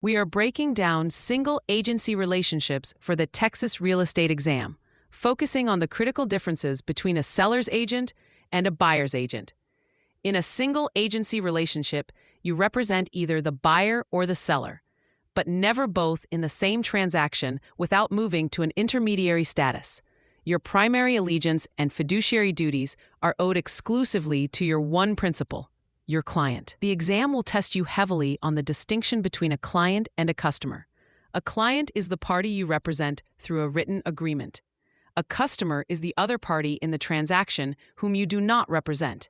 We are breaking down single agency relationships for the Texas real estate exam, focusing on the critical differences between a seller's agent and a buyer's agent. In a single agency relationship, you represent either the buyer or the seller, but never both in the same transaction without moving to an intermediary status. Your primary allegiance and fiduciary duties are owed exclusively to your one principal, your client. The exam will test you heavily on the distinction between a client and a customer. A client is the party you represent through a written agreement. A customer is the other party in the transaction whom you do not represent.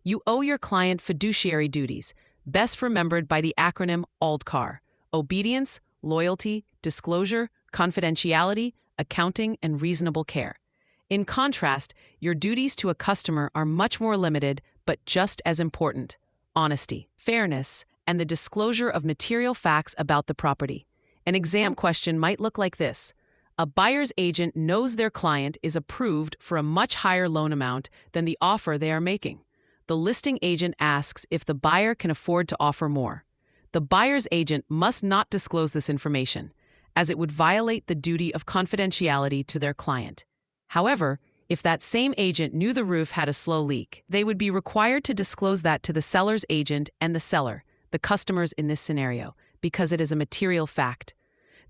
You owe your client fiduciary duties, best remembered by the acronym OLDCAR: obedience, loyalty, disclosure, confidentiality, accounting, and reasonable care. In contrast, your duties to a customer are much more limited, but just as important: honesty, fairness, and the disclosure of material facts about the property. An exam question might look like this. A buyer's agent knows their client is approved for a much higher loan amount than the offer they are making. The listing agent asks if the buyer can afford to offer more. The buyer's agent must not disclose this information, as it would violate the duty of confidentiality to their client. However, if that same agent knew the roof had a slow leak, they would be required to disclose that to the seller's agent and the seller, the customers in this scenario, because it is a material fact.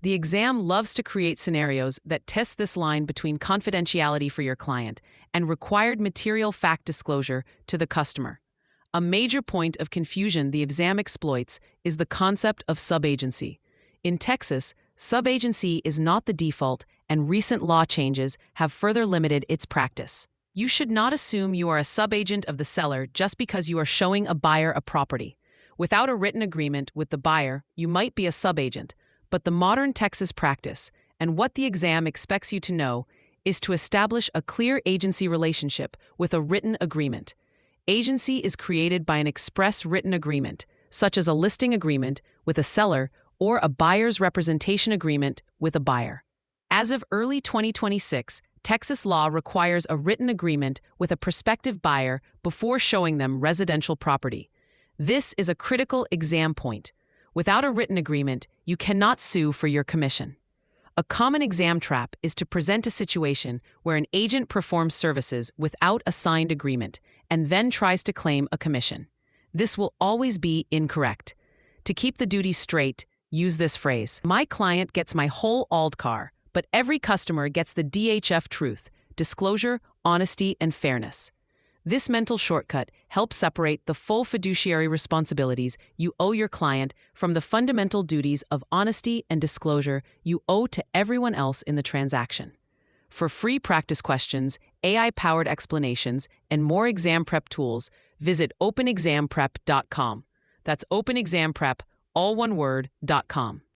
The exam loves to create scenarios that test this line between confidentiality for your client and required material fact disclosure to the customer. A major point of confusion the exam exploits is the concept of subagency. In Texas, subagency is not the default, and recent law changes have further limited its practice. You should not assume you are a subagent of the seller just because you are showing a buyer a property. Without a written agreement with the buyer, you might be a subagent, but the modern Texas practice, and what the exam expects you to know, is to establish a clear agency relationship with a written agreement. Agency is created by an express written agreement, such as a listing agreement with a seller or a buyer's representation agreement with a buyer. As of early 2026, Texas law requires a written agreement with a prospective buyer before showing them residential property. This is a critical exam point. Without a written agreement, you cannot sue for your commission. A common exam trap is to present a situation where an agent performs services without a signed agreement and then tries to claim a commission. This will always be incorrect. To keep the duty straight, use this phrase: my client gets my whole OLDCAR, but every customer gets the DHF truth: disclosure, honesty, and fairness. This mental shortcut helps separate the full fiduciary responsibilities you owe your client from the fundamental duties of honesty and disclosure you owe to everyone else in the transaction. For free practice questions, AI-powered explanations, and more exam prep tools, visit openexamprep.com. That's openexamprep, all one word, .com.